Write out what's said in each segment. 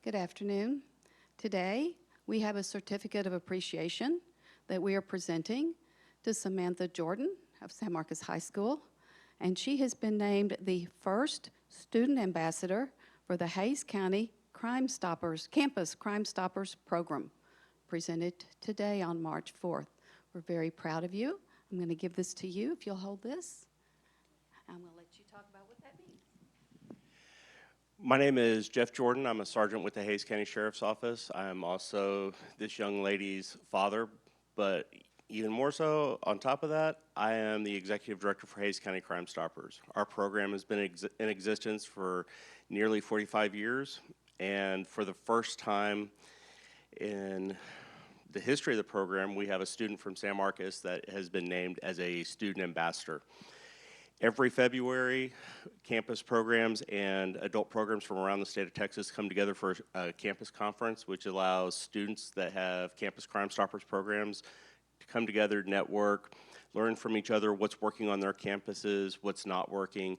Good afternoon. Today, we have a certificate of appreciation that we are presenting to Samantha Jordan of San Marcos High School, and she has been named the first student ambassador for the Hays County Campus Crime Stoppers program, presented today on March 4th. We're very proud of you. I'm going to give this to you if you'll hold this. I'm going to let you talk about what that means. My name is Jeff Jordan. I'm a sergeant with the Hays County Sheriff's Office. I'm also this young lady's father, but even more so, on top of that, I am the executive director for Hays County Crime Stoppers. Our program has been in existence for nearly 45 years, and for the first time in the history of the program, we have a student from San Marcos that has been named as a student ambassador. Every February, campus programs and adult programs from around the state of Texas come together for a campus conference, which allows students that have Campus Crime Stoppers programs to come together, network, learn from each other what's working on their campuses, what's not working,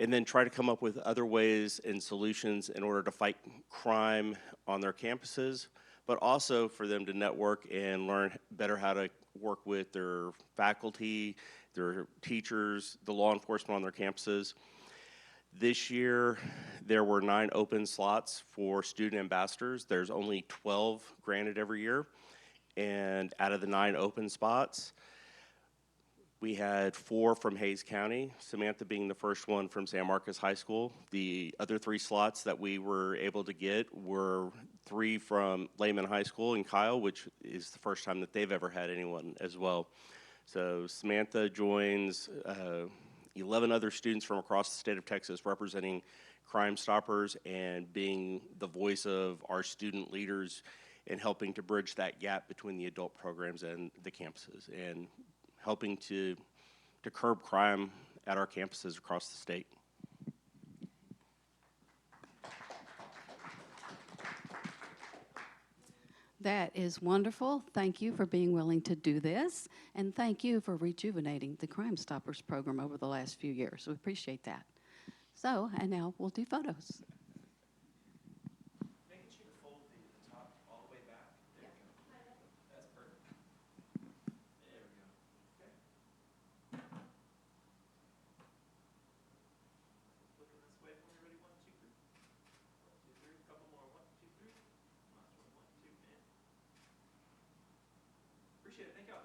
and then try to come up with other ways and solutions in order to fight crime on their campuses, but also for them to network and learn better how to work with their faculty, their teachers, the law enforcement on their campuses. This year, there were 9 open slots for student ambassadors. There's only 12 granted every year. And out of the 9 open spots, we had 4 from Hays County, Samantha being the first one from San Marcos High School. The other 3 slots that we were able to get were 3 from Lehman High School and Kyle, which is the first time that they've ever had anyone as well. So Samantha joins 11 other students from across the state of Texas representing Crime Stoppers and being the voice of our student leaders and helping to bridge that gap between the adult programs and the campuses and helping to curb crime at our campuses across the state. That is wonderful. Thank you for being willing to do this, and thank you for rejuvenating the Crime Stoppers program over the last few years. We appreciate that. So, and now we'll do photos. Making sure to fold the top all the way back. There we go. That's perfect. There we go. Okay. Looking this way for me. Ready? 1, 2, 3. 1, 2, 3. A couple more. 1, 2, 3. Last one. 1, 2, and. Appreciate it. Thank y'all.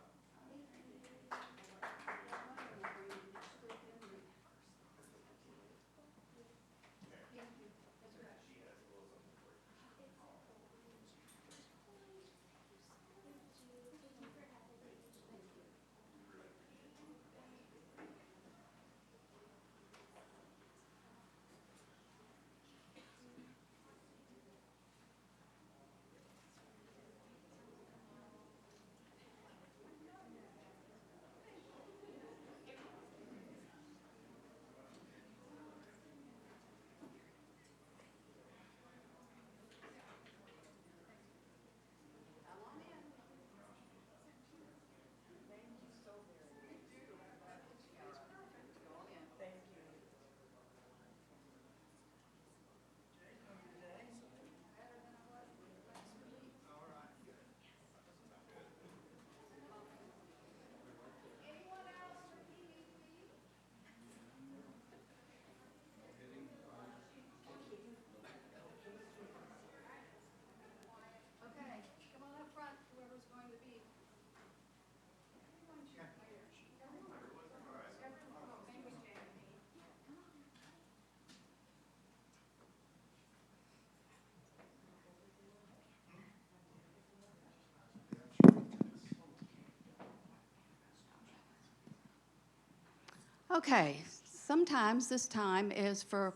Okay, sometimes this time is for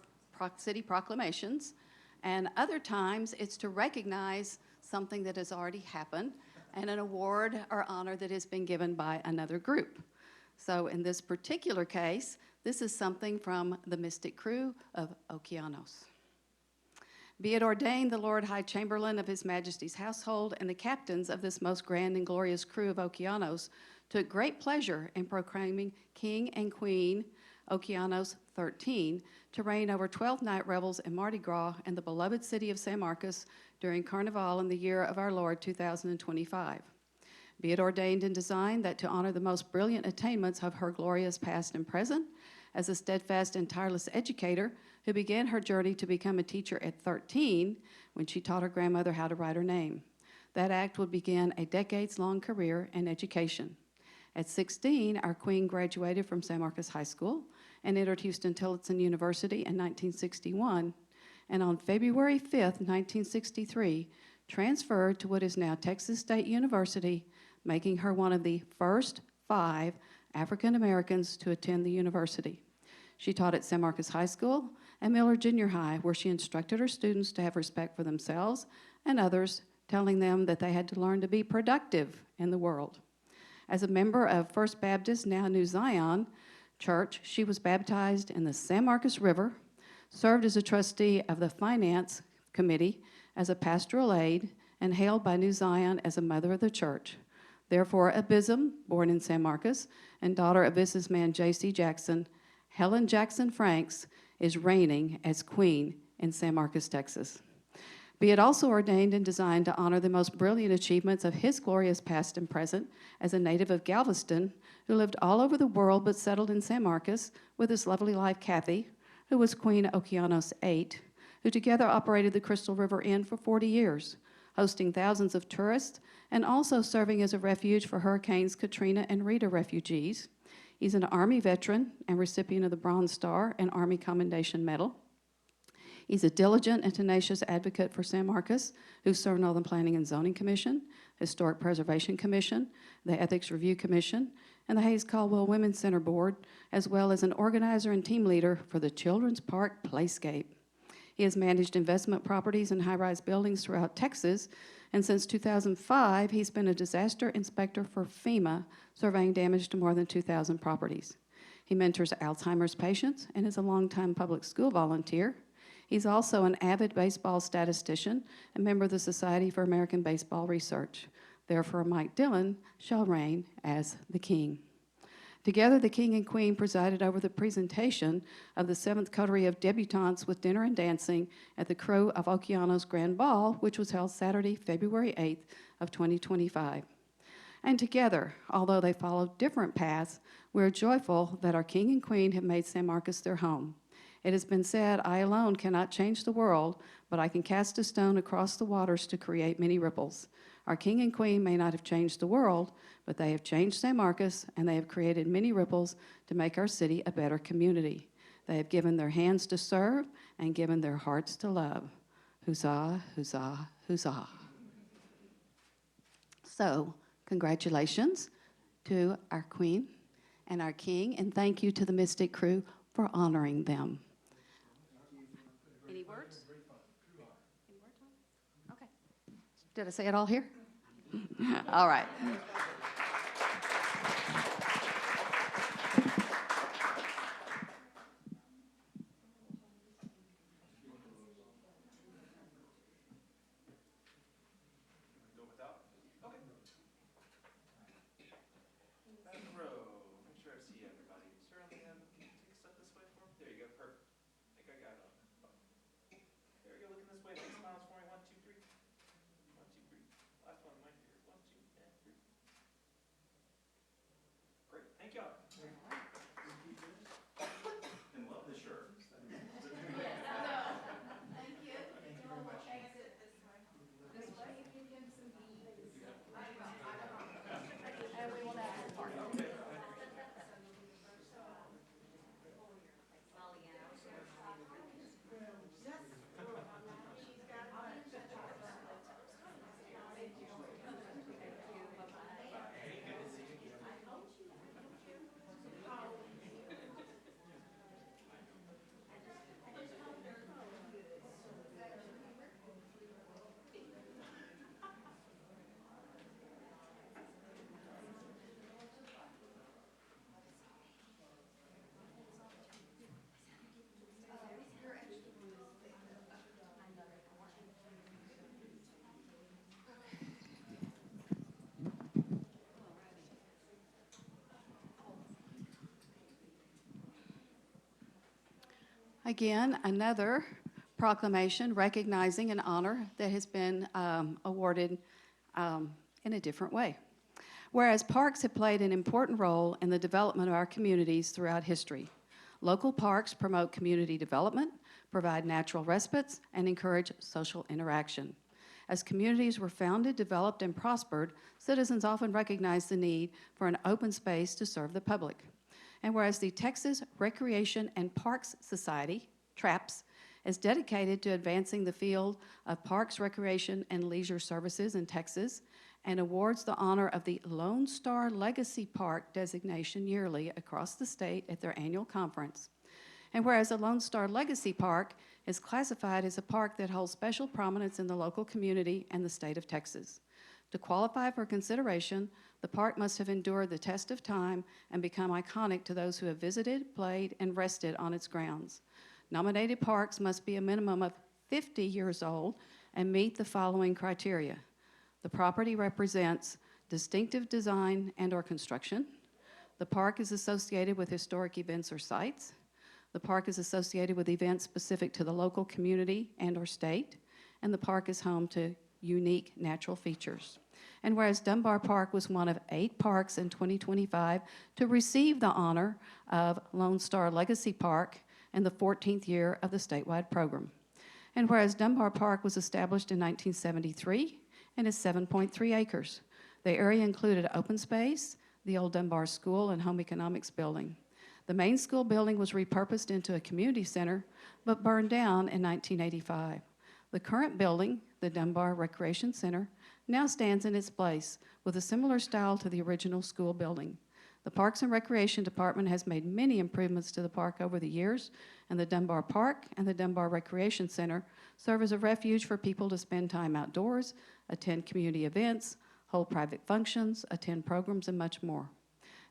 city proclamations, and other times it's to recognize something that has already happened and an award or honor that has been given by another group. So in this particular case, this is something from the Mystic Crew of Okeanos. Be it ordained, the Lord High Chamberlain of His Majesty's household and the captains of this most grand and glorious crew of Okeanos took great pleasure in proclaiming King and Queen Okeanos 13, to reign over 12 night revels in Mardi Gras in the beloved city of San Marcos during Carnival in the year of our Lord 2025. Be it ordained and designed that to honor the most brilliant attainments of her glorious past and present, as a steadfast and tireless educator who began her journey to become a teacher at 13 when she taught her grandmother how to write her name. That act would begin a decades-long career in education. At 16, our queen graduated from San Marcos High School and entered Houston-Tillotson University in 1961, and on February 5th, 1963, transferred to what is now Texas State University, making her one of the first 5 African Americans to attend the university. She taught at San Marcos High School and Miller Junior High, where she instructed her students to have respect for themselves and others, telling them that they had to learn to be productive in the world. As a member of First Baptist, now New Zion Church, she was baptized in the San Marcos River, served as a trustee of the Finance Committee as a pastoral aide, and hailed by New Zion as a mother of the church. Therefore, Abysm, born in San Marcos, and daughter of businessman J.C. Jackson, Helen Jackson Franks is reigning as queen in San Marcos, Texas. Be it also ordained and designed to honor the most brilliant achievements of his glorious past and present as a native of Galveston, who lived all over the world but settled in San Marcos with his lovely wife, Kathy, who was Queen Okeanos 8, who together operated the Crystal River Inn for 40 years, hosting thousands of tourists and also serving as a refuge for Hurricanes Katrina and Rita refugees. He's an Army veteran and recipient of the Bronze Star and Army Commendation Medal. He's a diligent and tenacious advocate for San Marcos, who served on the Planning and Zoning Commission, Historic Preservation Commission, the Ethics Review Commission, and the Hayes Caldwell Women's Center Board, as well as an organizer and team leader for the Children's Park Playscape. He has managed investment properties and high-rise buildings throughout Texas, and since 2005, he's been a disaster inspector for FEMA, surveying damage to more than 2,000 properties. He mentors Alzheimer's patients and is a longtime public school volunteer. He's also an avid baseball statistician and member of the Society for American Baseball Research. Therefore, Mike Dillon shall reign as the king. Together, the king and queen presided over the presentation of the 7th coterie of debutantes with dinner and dancing at the Crow of Okeanos Grand Ball, which was held Saturday, February 8th of 2025. And together, although they followed different paths, we're joyful that our king and queen have made San Marcos their home. It has been said, I alone cannot change the world, but I can cast a stone across the waters to create many ripples. Our king and queen may not have changed the world, but they have changed San Marcos, and they have created many ripples to make our city a better community. They have given their hands to serve and given their hearts to love. Huzzah, huzzah, huzzah. So, congratulations to our queen and our king, and thank you to the Mystic Crew for honoring them. Any words? Any words? Okay. Did I say it all here? All right. Again, another proclamation recognizing an honor that has been awarded in a different way. Whereas parks have played an important role in the development of our communities throughout history. Local parks promote community development, provide natural respites, and encourage social interaction. As communities were founded, developed, and prospered, citizens often recognized the need for an open space to serve the public. And whereas the Texas Recreation and Parks Society, TRAPS, is dedicated to advancing the field of parks, recreation, and leisure services in Texas, and awards the honor of the Lone Star Legacy Park designation yearly across the state at their annual conference. And whereas the Lone Star Legacy Park is classified as a park that holds special prominence in the local community and the state of Texas. To qualify for consideration, the park must have endured the test of time and become iconic to those who have visited, played, and rested on its grounds. Nominated parks must be a minimum of 50 years old and meet the following criteria. The property represents distinctive design and/or construction. The park is associated with historic events or sites. The park is associated with events specific to the local community and/or state. And the park is home to unique natural features. And whereas Dunbar Park was one of 8 parks in 2025 to receive the honor of Lone Star Legacy Park in the 14th year of the statewide program. And whereas Dunbar Park was established in 1973 and is 7.3 acres. The area included open space, the old Dunbar School and Home Economics Building. The main school building was repurposed into a community center, but burned down in 1985. The current building, the Dunbar Recreation Center, now stands in its place with a similar style to the original school building. The Parks and Recreation Department has made many improvements to the park over the years, and the Dunbar Park and the Dunbar Recreation Center serve as a refuge for people to spend time outdoors, attend community events, hold private functions, attend programs, and much more.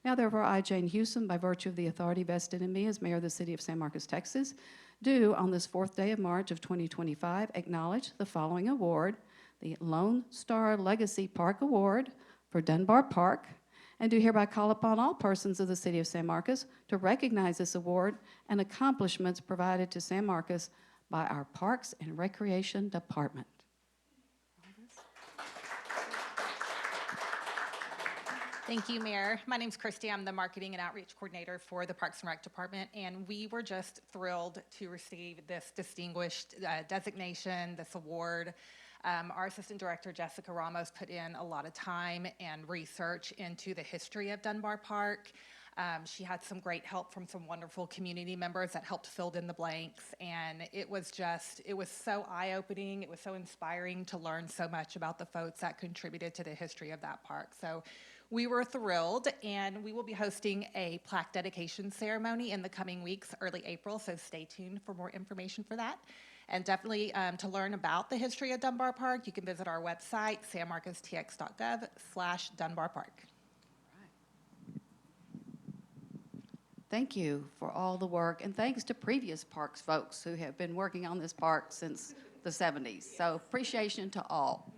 Now, therefore, I, Jane Houston, by virtue of the authority vested in me as mayor of the city of San Marcos, Texas, do, on this 4th day of March of 2025, acknowledge the following award, the Lone Star Legacy Park Award for Dunbar Park, and do hereby call upon all persons of the city of San Marcos to recognize this award and accomplishments provided to San Marcos by our Parks and Recreation Department. Thank you, Mayor. My name's Christy. I'm the Marketing and Outreach Coordinator for the Parks and Rec Department, and we were just thrilled to receive this distinguished designation, this award. Our Assistant Director, Jessica Ramos, put in a lot of time and research into the history of Dunbar Park. She had some great help from some wonderful community members that helped fill in the blanks, and it was so eye-opening, it was so inspiring to learn so much about the folks that contributed to the history of that park. So we were thrilled, and we will be hosting a plaque dedication ceremony in the coming weeks, early April, so stay tuned for more information for that. And definitely to learn about the history of Dunbar Park, you can visit our website, sanmarcostx.gov/Dunbar Park. Thank you for all the work, and thanks to previous parks folks who have been working on this park since the 70s. So appreciation to all.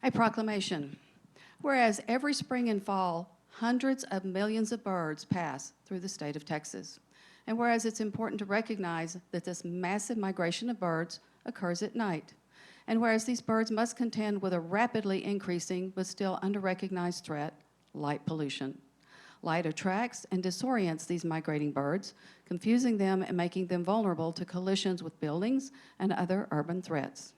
A proclamation. Whereas every spring and fall, hundreds of millions of birds pass through the state of Texas. And whereas it's important to recognize that this massive migration of birds occurs at night. And whereas these birds must contend with a rapidly increasing but still under-recognized threat, light pollution. Light attracts and disorients these migrating birds, confusing them and making them vulnerable to collisions with buildings and other urban threats.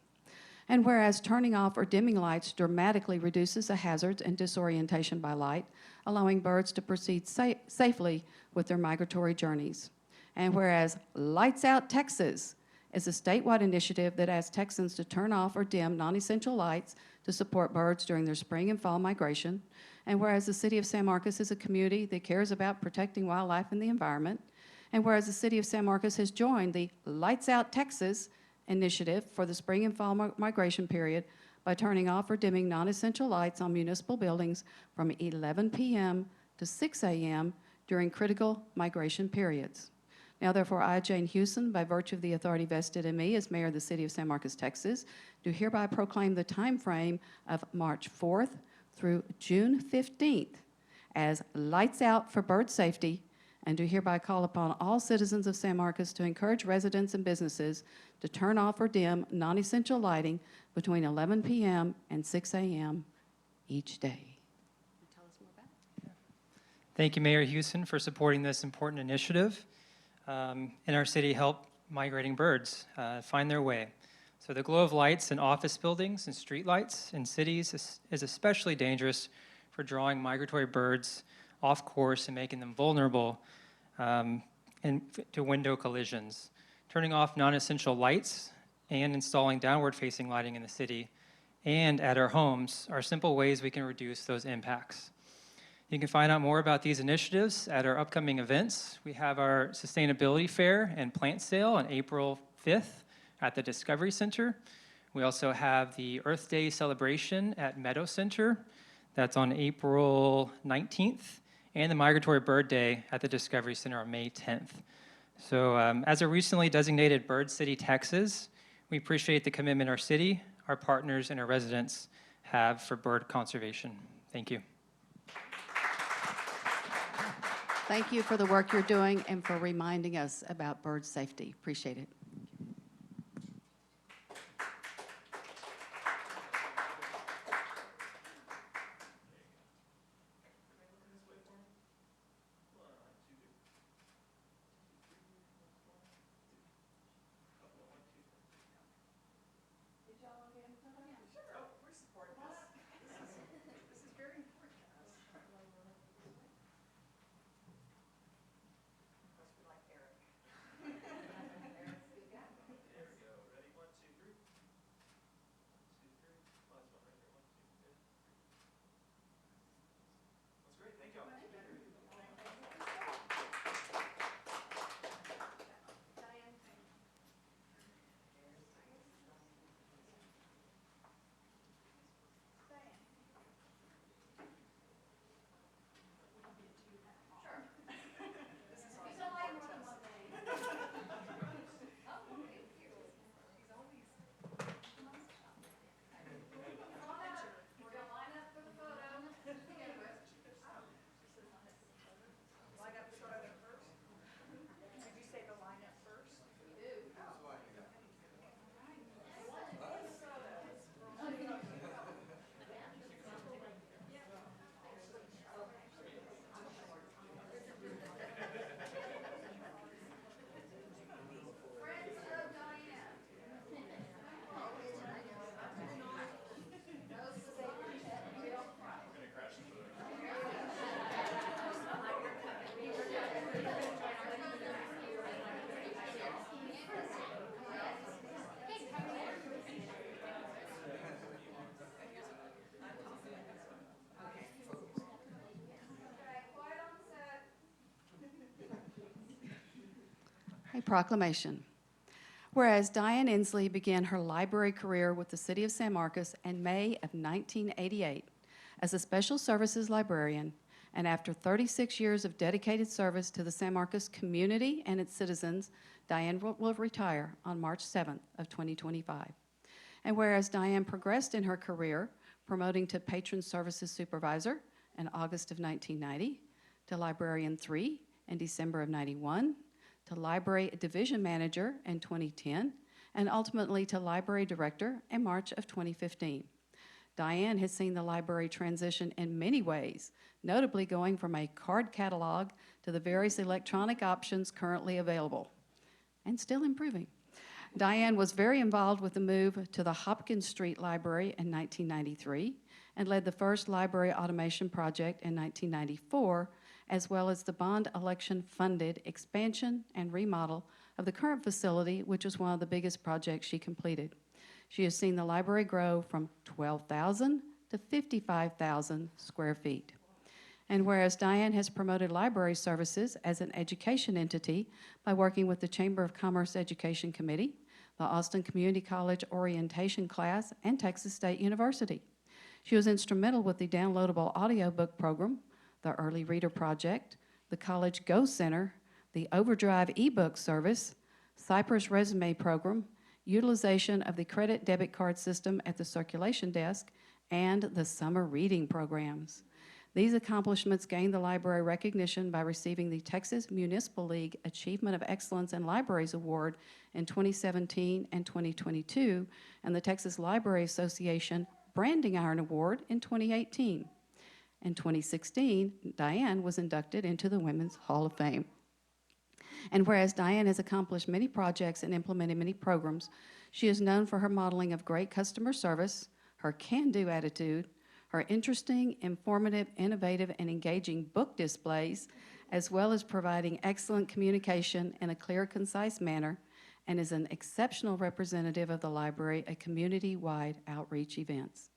And whereas turning off or dimming lights dramatically reduces the hazards and disorientation by light, allowing birds to proceed safely with their migratory journeys. And whereas Lights Out Texas is a statewide initiative that asks Texans to turn off or dim non-essential lights to support birds during their spring and fall migration. And whereas the City of San Marcos is a community that cares about protecting wildlife and the environment. And whereas the City of San Marcos has joined the Lights Out Texas initiative for the spring and fall migration period by turning off or dimming non-essential lights on municipal buildings from 11 p.m. to 6 a.m. during critical migration periods. Now, therefore, I, Jane Hewson, by virtue of the authority vested in me as mayor of the City of San Marcos, Texas, do hereby proclaim the time frame of March 4th through June 15th as Lights Out for Bird Safety, and do hereby call upon all citizens of San Marcos to encourage residents and businesses to turn off or dim non-essential lighting between 11 p.m. and 6 a.m. each day. Tell us more about it. Thank you, Mayor Hewson, for supporting this important initiative in our city help migrating birds find their way. So the glow of lights in office buildings and street lights in cities is especially dangerous for drawing migratory birds off course and making them vulnerable to window collisions. Turning off non-essential lights and installing downward-facing lighting in the city and at our homes are simple ways we can reduce those impacts. You can find out more about these initiatives at our upcoming events. We have our Sustainability Fair and Plant Sale on April 5th at the Discovery Center. We also have the Earth Day celebration at Meadow Center. That's on April 19th, and the Migratory Bird Day at the Discovery Center on May 10th. So as a recently designated Bird City, Texas, we appreciate the commitment our city, our partners, and our residents have for bird conservation. Thank you. Thank you for the work you're doing and for reminding us about bird safety. Appreciate it. A proclamation. Whereas Diane Inslee began her library career with the City of San Marcos in May of 1988 as a special services librarian, and after 36 years of dedicated service to the San Marcos community and its citizens, Diane will retire on March 7th of 2025. And whereas Diane progressed in her career, promoting to Patron Services Supervisor in August of 1990, to Librarian 3 in December of 91, to Library Division Manager in 2010, and ultimately to Library Director in March of 2015. Diane has seen the library transition in many ways, notably going from a card catalog to the various electronic options currently available, and still improving. Diane was very involved with the move to the Hopkins Street Library in 1993 and led the first library automation project in 1994, as well as the bond election-funded expansion and remodel of the current facility, which was one of the biggest projects she completed. She has seen the library grow from 12,000 to 55,000 square feet. And whereas Diane has promoted library services as an education entity by working with the Chamber of Commerce Education Committee, the Austin Community College Orientation Class, and Texas State University. She was instrumental with the downloadable audiobook program, the Early Reader Project, the College Go Center, the Overdrive ebook service, Cypress Resume Program, utilization of the credit debit card system at the circulation desk, and the summer reading programs. These accomplishments gained the library recognition by receiving the Texas Municipal League Achievement of Excellence in Libraries Award in 2017 and 2022, and the Texas Library Association Branding Iron Award in 2018. In 2016, Diane was inducted into the Women's Hall of Fame. And whereas Diane has accomplished many projects and implemented many programs, she is known for her modeling of great customer service, her can-do attitude, her interesting, informative, innovative, and engaging book displays, as well as providing excellent communication in a clear, concise manner, and is an exceptional representative of the library at community-wide outreach events.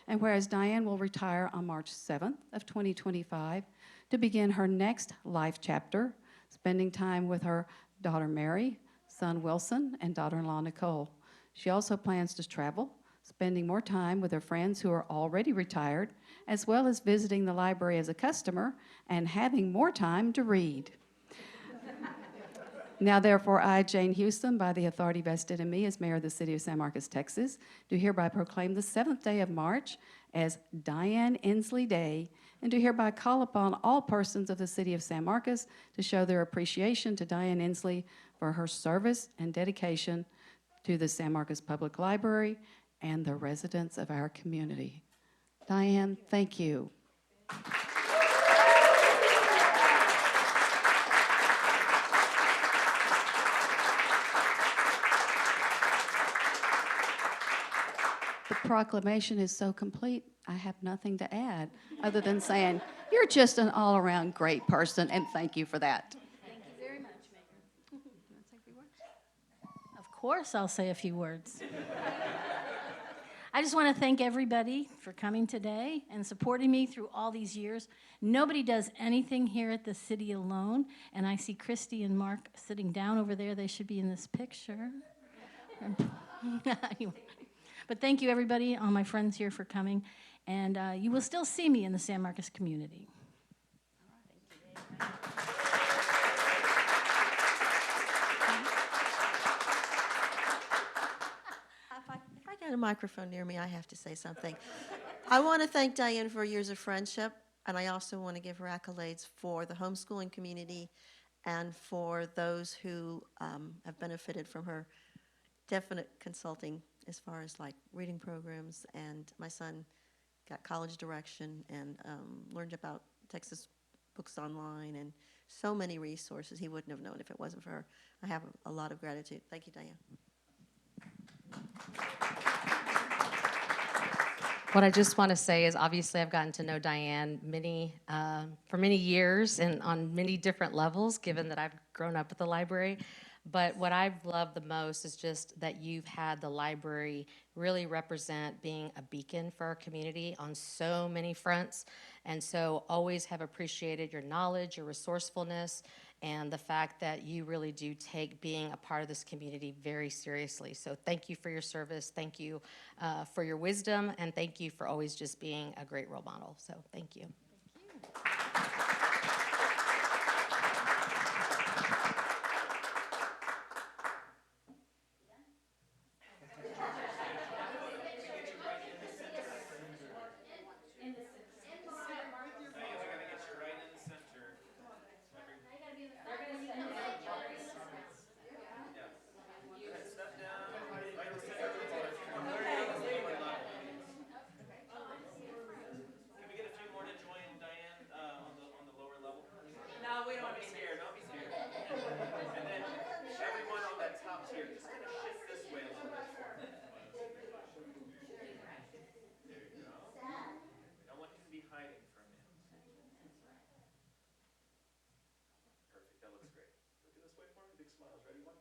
And whereas Diane will retire on March 7th of 2025 to begin her next life chapter, spending time with her daughter Mary, son Wilson, and daughter-in-law Nicole. She also plans to travel, spending more time with her friends who are already retired, as well as visiting the library as a customer and having more time to read. Now, therefore, I, Jane Houston, by the authority vested in me as mayor of the city of San Marcos, Texas, do hereby proclaim the 7th day of March as Diane Inslee Day, and do hereby call upon all persons of the city of San Marcos to show their appreciation to Diane Inslee for her service and dedication to the San Marcos Public Library and the residents of our community. Diane, thank you. The proclamation is so complete, I have nothing to add other than saying, you're just an all-around great person, and thank you for that. Thank you very much, Mayor. Of course, I'll say a few words. I just want to thank everybody for coming today and supporting me through all these years. Nobody does anything here at the city alone, and I see Christy and Mark sitting down over there. They should be in this picture. But thank you, everybody, all my friends here for coming, and you will still see me in the San Marcos community. If I got a microphone near me, I have to say something. I want to thank Diane for years of friendship, and I also want to give her accolades for the homeschooling community and for those who have benefited from her definite consulting as far as like reading programs. And my son got college direction and learned about Texas Books Online and so many resources he wouldn't have known if it wasn't for her. I have a lot of gratitude. Thank you, Diane. What I just want to say is obviously I've gotten to know Diane for many years and on many different levels, given that I've grown up at the library. But what I've loved the most is just that you've had the library really represent being a beacon for our community on so many fronts. And so always have appreciated your knowledge, your resourcefulness, and the fact that you really do take being a part of this community very seriously. So thank you for your service, thank you for your wisdom, and thank you for always just being a great role model. So thank you. smiles. Ready? 1,